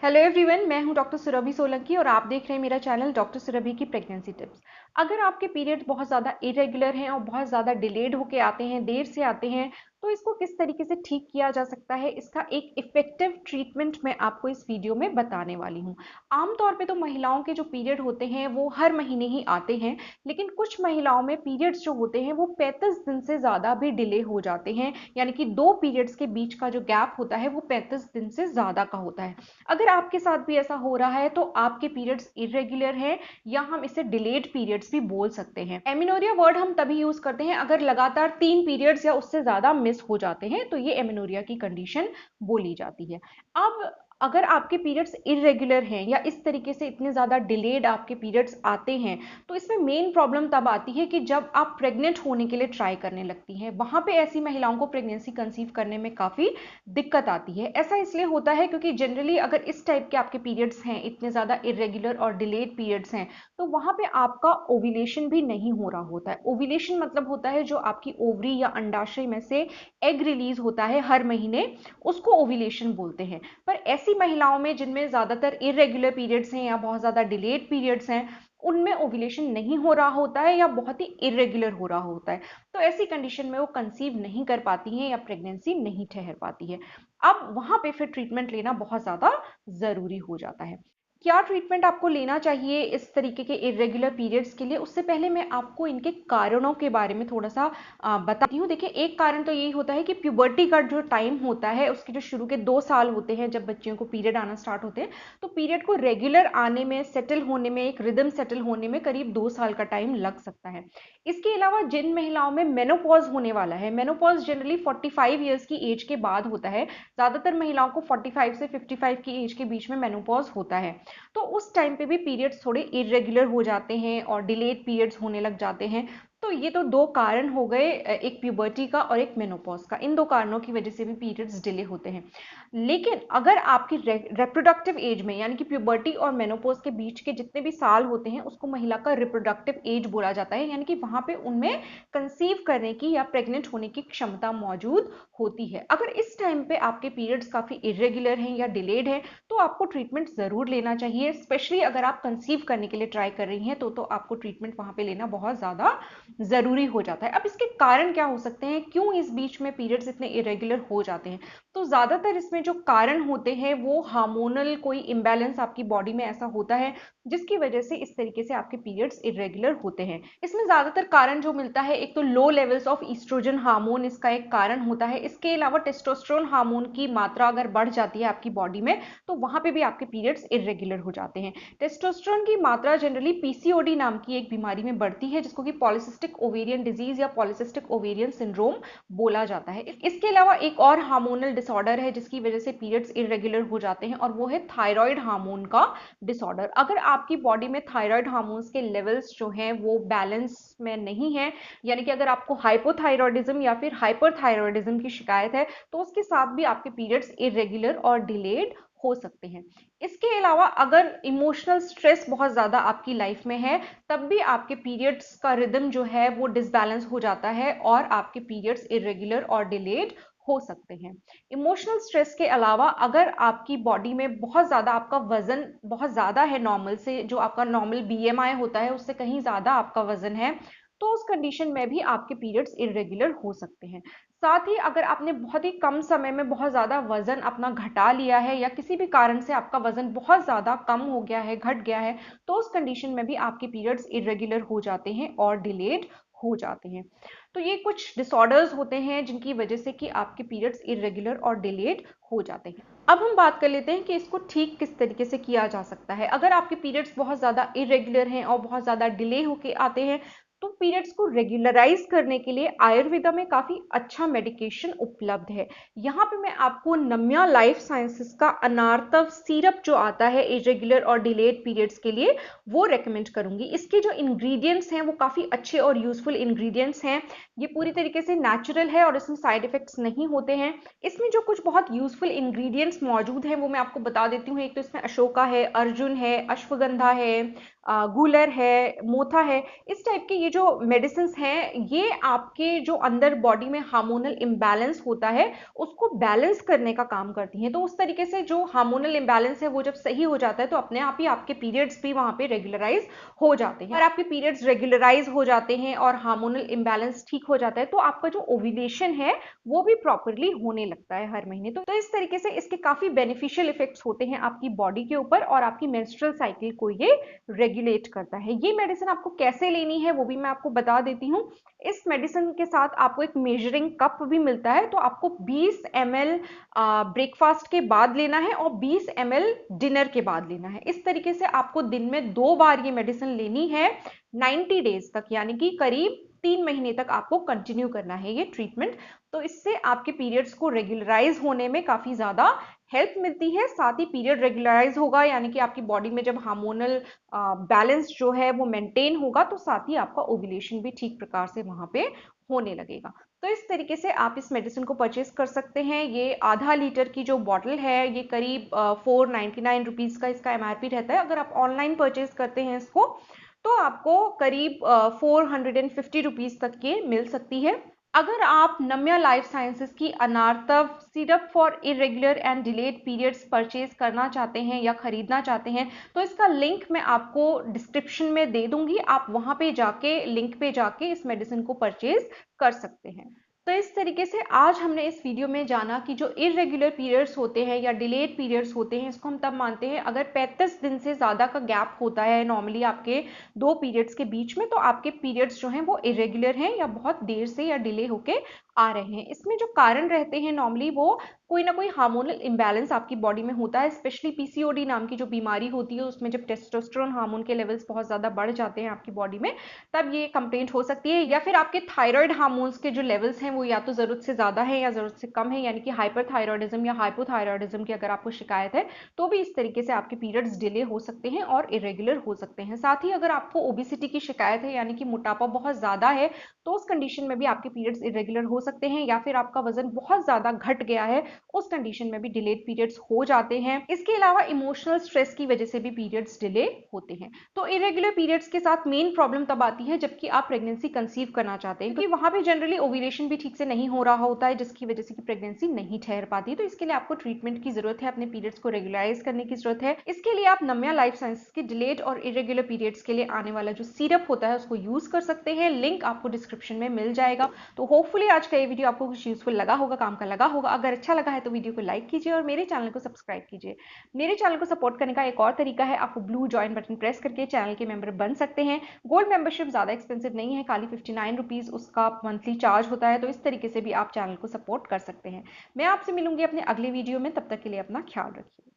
Hello everyone, मैं हूं doctor Surabhi Solanki और आप देख रहे हैं मेरा चैनल डॉक्टर सुरभि की प्रेगनेंसी टिप्स। अगर आपके पीरियड्स बहुत ज़्यादा इरेगुलर हैं और बहुत ज़्यादा डिलेड होके आते हैं, देर से आते हैं, तो इसको किस तरीके से ठीक किया जा सकता है, इसका एक इफेक्टिव ट्रीटमेंट मैं आपको इस वीडियो में बताने वाली हूँ। आमतौर पे तो महिलाओं के जो पीरियड होते हैं वो हर महीने ही आते हैं, लेकिन कुछ महिलाओं में पीरियड्स जो होते हैं वो 35 दिन से ज़्यादा भी डिले हो जाते हैं, यानी कि दो पीरियड्स के बीच का जो गैप होता है वो 35 दिन से ज़्यादा का होता है। अगर आपके साथ भी ऐसा हो रहा है तो आपके पीरियड्स इरेगुलर हैं, या हम इसे डिलेड पीरियड्स भी बोल सकते हैं। एमिनोरिया वर्ड हम तभी यूज करते हैं अगर लगातार 3 पीरियड्स या उससे ज्यादा मिस हो जाते हैं, तो ये एमिनोरिया की कंडीशन बोली जाती है। अब अगर आपके पीरियड्स इरेगुलर हैं या इस तरीके से इतने ज़्यादा डिलेड आपके पीरियड्स आते हैं, तो इसमें मेन प्रॉब्लम तब आती है कि जब आप प्रेग्नेंट होने के लिए ट्राई करने लगती हैं। वहाँ पे ऐसी महिलाओं को प्रेगनेंसी कंसीव करने में काफ़ी दिक्कत आती है। ऐसा इसलिए होता है क्योंकि जनरली अगर इस टाइप के आपके पीरियड्स हैं, इतने ज़्यादा इरेगुलर और डिलेड पीरियड्स हैं, तो वहाँ पे आपका ओव्यूलेशन भी नहीं हो रहा होता है। ओव्यूलेशन मतलब होता है जो आपकी ओवरी या अंडाशय में से एग रिलीज होता है हर महीने, उसको ओव्यूलेशन बोलते हैं। पर ऐसी महिलाओं में जिनमें ज़्यादातर इरेगुलर पीरियड्स हैं या बहुत ज़्यादा डिलेड पीरियड्स हैं, उनमें ओव्यूलेशन नहीं हो रहा होता है या बहुत ही इरेगुलर हो रहा होता है, तो ऐसी कंडीशन में वो कंसीव नहीं कर पाती हैं या प्रेगनेंसी नहीं ठहर पाती है। अब वहां पे फिर ट्रीटमेंट लेना बहुत ज़्यादा ज़रूरी हो जाता है। क्या ट्रीटमेंट आपको लेना चाहिए इस तरीके के इरेगुलर पीरियड्स के लिए, उससे पहले मैं आपको इनके कारणों के बारे में थोड़ा सा बताती हूँ। देखिए, एक कारण तो यही होता है कि प्यूबर्टी का जो टाइम होता है, उसके जो शुरू के 2 साल होते हैं जब बच्चियों को पीरियड आना स्टार्ट होते हैं, तो पीरियड को रेगुलर आने में, सेटल होने में, एक रिदम सेटल होने में करीब 2 साल का टाइम लग सकता है। इसके अलावा जिन महिलाओं में मेनोपॉज होने वाला है, मेनोपॉज जनरली 45 ईयर्स की एज के बाद होता है। ज़्यादातर महिलाओं को 45 से 55 की एज के बीच में मेनोपॉज होता है, तो उस टाइम पे भी पीरियड्स थोड़े इरेगुलर हो जाते हैं और डिलेड पीरियड्स होने लग जाते हैं। तो ये तो दो कारण हो गए, एक प्यूबर्टी का और एक मेनोपॉज का। इन दो कारणों की वजह से भी पीरियड्स डिले होते हैं। लेकिन अगर आपकी रिप्रोडक्टिव एज में, यानी कि प्यूबर्टी और मेनोपॉज के बीच के जितने भी साल होते हैं, उसको महिला का रिप्रोडक्टिव एज बोला जाता है, यानी कि वहां पे उनमें कंसीव करने की या प्रेग्नेंट होने की क्षमता मौजूद होती है। अगर इस टाइम पे आपके पीरियड्स काफी इरेगुलर हैं या डिलेड हैं, तो आपको ट्रीटमेंट जरूर लेना चाहिए। स्पेशली अगर आप कंसीव करने के लिए ट्राई कर रही हैं, तो आपको ट्रीटमेंट वहां पे लेना बहुत ज्यादा जरूरी हो जाता है। अब इसके कारण क्या हो सकते हैं, क्यों इस बीच में पीरियड्स इतने इरेगुलर हो जाते हैं? तो ज्यादातर इसमें जो कारण होते हैं वो हार्मोनल कोई इम्बैलेंस आपकी बॉडी में ऐसा होता है, जिसकी वजह से इस तरीके से आपके पीरियड्स इरेगुलर होते हैं। इसमें ज्यादातर कारण जो मिलता है, एक तो low levels of oestrogen hormone इसका एक कारण होता है। इसके अलावा टेस्टोस्टेरोन हार्मोन की मात्रा अगर बढ़ जाती है आपकी बॉडी में, तो वहां पे भी आपके पीरियड्स इरेगुलर हो जाते हैं। टेस्टोस्टेरोन की मात्रा जनरली पीसीओडी नाम की एक बीमारी में बढ़ती है, जिसको कि पॉलिसिस्टिक ओवेरियन डिजीज या पॉलिसिस्टिक ओवेरियन सिंड्रोम बोला जाता है। इसके अलावा एक और हार्मोनल डिसऑर्डर है जिसकी वजह से पीरियड्स इरेगुलर हो जाते हैं, और वो है थायराइड हार्मोन का डिसऑर्डर। अगर आपकी बॉडी में थायराइड हार्मोन्स के लेवल्स जो हैं वो बैलेंस में नहीं है, यानी कि अगर आपको हाइपोथायरॉयडिज्म या फिर हाइपरथायरॉयडिज्म की शिकायत है, तो उसके साथ भी आपके पीरियड्स इरेगुलर और डिलेड हो सकते हैं। इसके अलावा अगर इमोशनल स्ट्रेस बहुत ज्यादा आपकी लाइफ में है, तब भी आपके पीरियड्स का रिदम जो है वो डिसबैलेंस हो जाता है और आपके पीरियड्स इरेगुलर और डिलेड हो सकते हैं। इमोशनल स्ट्रेस के अलावा अगर आपकी बॉडी में बहुत ज्यादा आपका वजन बहुत ज्यादा है, नॉर्मल से, जो आपका नॉर्मल बीएमआई होता है उससे कहीं ज्यादा आपका वजन है, तो उस कंडीशन में भी आपके पीरियड्स इरेगुलर हो सकते हैं। साथ ही अगर आपने बहुत ही कम समय में बहुत ज्यादा वजन अपना घटा लिया है, या किसी भी कारण से आपका वजन बहुत ज्यादा कम हो गया है, घट गया है, तो उस कंडीशन में भी आपके पीरियड्स इरेगुलर हो जाते हैं और डिलेड हो जाते हैं। तो ये कुछ डिसऑर्डर्स होते हैं जिनकी वजह से कि आपके पीरियड्स इरेगुलर और डिलेड हो जाते हैं। अब हम बात कर लेते हैं कि इसको ठीक किस तरीके से किया जा सकता है। अगर आपके पीरियड्स बहुत ज्यादा इरेगुलर हैं और बहुत ज्यादा डिले होके आते हैं, तो पीरियड्स को रेगुलराइज करने के लिए आयुर्वेदा में काफी अच्छा मेडिकेशन उपलब्ध है। यहाँ पे मैं आपको नम्या लाइफ साइंसेस का अनार्तव सिरप जो आता है इरेगुलर और डिलेड पीरियड्स के लिए, वो रेकमेंड करूंगी। इसके जो इंग्रेडिएंट्स हैं वो काफी अच्छे और यूजफुल इंग्रेडिएंट्स हैं। ये पूरी तरीके से नेचुरल है और इसमें साइड इफेक्ट्स नहीं होते हैं। इसमें जो कुछ बहुत यूजफुल इंग्रेडिएंट्स मौजूद हैं वो मैं आपको बता देती हूँ। एक तो इसमें अशोका है, अर्जुन है, अश्वगंधा है, गूलर है, मोथा है, इस टाइप के ये जो मेडिसिन हैं ये आपके जो अंदर बॉडी में हार्मोनल इम्बैलेंस होता है उसको बैलेंस करने का काम करती हैं। तो उस तरीके से जो हार्मोनल इम्बैलेंस है वो जब सही हो जाता है तो अपने आप ही आपके पीरियड्स भी वहां पे रेगुलराइज हो जाते हैं। और आपके पीरियड्स रेगुलराइज हो जाते हैं और हार्मोनल इम्बैलेंस ठीक हो जाता है तो आपका जो ओव्यूलेशन है वो भी प्रॉपरली होने लगता है हर महीने। तो इस तरीके से इसके काफी बेनिफिशियल इफेक्ट्स होते हैं आपकी बॉडी के ऊपर और आपकी मेंस्ट्रुअल साइकिल को ये रेगुलेट करता है। ये मेडिसिन आपको कैसे लेनी है वो भी मैं आपको बता देती हूँ। इस मेडिसिन के साथ आपको एक मेजरिंग कप भी मिलता है। तो आपको 20 ml ब्रेकफास्ट के बाद लेना है और 20 ml डिनर के बाद लेना है। इस तरीके से आपको दिन में 2 बार ये मेडिसिन लेनी है 90 डेज तक, यानी कि करीब 3 महीने तक आपको कंटिन्यू करना है ये ट्रीटमेंट। तो इससे आपके पीरियड्स को रेगुलराइज होने में काफी ज्यादा हेल्प मिलती है। साथ ही पीरियड रेगुलराइज होगा यानी कि आपकी बॉडी में जब हार्मोनल बैलेंस जो है वो मेंटेन होगा तो साथ ही आपका ओव्यूलेशन भी ठीक प्रकार से वहां पे होने लगेगा। तो इस तरीके से आप इस मेडिसिन को परचेज कर सकते हैं। ये आधा लीटर की जो बॉटल है ये करीब 499 रुपीज का इसका एमआरपी रहता है। अगर आप ऑनलाइन परचेज करते हैं इसको तो आपको करीब 450 रुपीज तक ये मिल सकती है। अगर आप नम्या लाइफ साइंसेज की Anartava syrup for irregular and delayed periods purchase करना चाहते हैं या खरीदना चाहते हैं तो इसका लिंक मैं आपको डिस्क्रिप्शन में दे दूंगी। आप वहां पे जाके लिंक पे जाके इस मेडिसिन को परचेज कर सकते हैं। तो इस तरीके से आज हमने इस वीडियो में जाना कि जो इरेगुलर पीरियड्स होते हैं या डिलेड पीरियड्स होते हैं इसको हम तब मानते हैं अगर 35 दिन से ज़्यादा का गैप होता है नॉर्मली आपके 2 पीरियड्स के बीच में, तो आपके पीरियड्स जो हैं वो इरेगुलर हैं या बहुत देर से या डिले होके आ रहे हैं। इसमें जो कारण रहते हैं नॉर्मली वो कोई ना कोई हार्मोनल इम्बैलेंस आपकी बॉडी में होता है। स्पेशली पीसीओडी नाम की जो बीमारी होती है उसमें जब टेस्टोस्टेरोन हार्मोन के लेवल्स बहुत ज़्यादा बढ़ जाते हैं आपकी बॉडी में तब ये कंप्लेंट हो सकती है। या फिर आपके थायराइड हार्मोन्स के जो लेवल्स हैं वो या तो ज़रूरत से ज़्यादा है या ज़रूरत से कम है, यानी कि हाइपरथायरॉयडिज्म या हाइपोथायरॉयडिज्म की अगर आपको शिकायत है तो भी इस तरीके से आपके पीरियड्स डिले हो सकते हैं और इरेगुलर हो सकते हैं। साथ ही अगर आपको ओबेसिटी की शिकायत है यानी कि मोटापा बहुत ज़्यादा है तो उस कंडीशन में भी आपके पीरियड्स इरेगुलर हो सकते हैं। या फिर आपका वजन बहुत ज़्यादा घट गया है उस कंडीशन में भी डिलेड पीरियड्स हो जाते हैं। इसके अलावा इमोशनल स्ट्रेस की वजह से भी पीरियड्स डिले होते हैं। तो इरेगुलर पीरियड्स के साथ मेन प्रॉब्लम तब आती है जबकि आप प्रेगनेंसी कंसीव करना चाहते हैं, क्योंकि वहां पे जनरली ओव्यूलेशन भी ठीक से नहीं हो रहा होता है जिसकी वजह से कि प्रेगनेंसी नहीं ठहर पाती। तो इसके लिए आपको ट्रीटमेंट की जरूरत है, अपने पीरियड्स को रेगुलराइज करने की जरूरत है। इसके लिए आप नम्या लाइफ साइंसेज के डिलेड और इरेगुलर पीरियड्स के लिए आने वाला जो सिरप होता है उसको यूज कर सकते हैं। लिंक आपको डिस्क्रिप्शन में मिल जाएगा। तो होपफुली आज का ये वीडियो आपको कुछ यूजफुल लगा होगा, काम का लगा होगा। अगर अच्छा लगा है तो वीडियो को लाइक कीजिए और मेरे चैनल को सब्सक्राइब कीजिए। मेरे चैनल को सपोर्ट करने का एक और तरीका है, आप ब्लू ज्वाइन बटन प्रेस करके चैनल के मेंबर बन सकते हैं। गोल्ड मेंबरशिप ज़्यादा एक्सपेंसिव नहीं है, खाली 59 रुपीज़ उसका मंथली चार्ज होता है। तो इस तरीके से भी आप चैनल को सपोर्ट कर सकते हैं। मैं आपसे मिलूंगी अपने अगले वीडियो में, तब तक के लिए अपना ख्याल रखिए।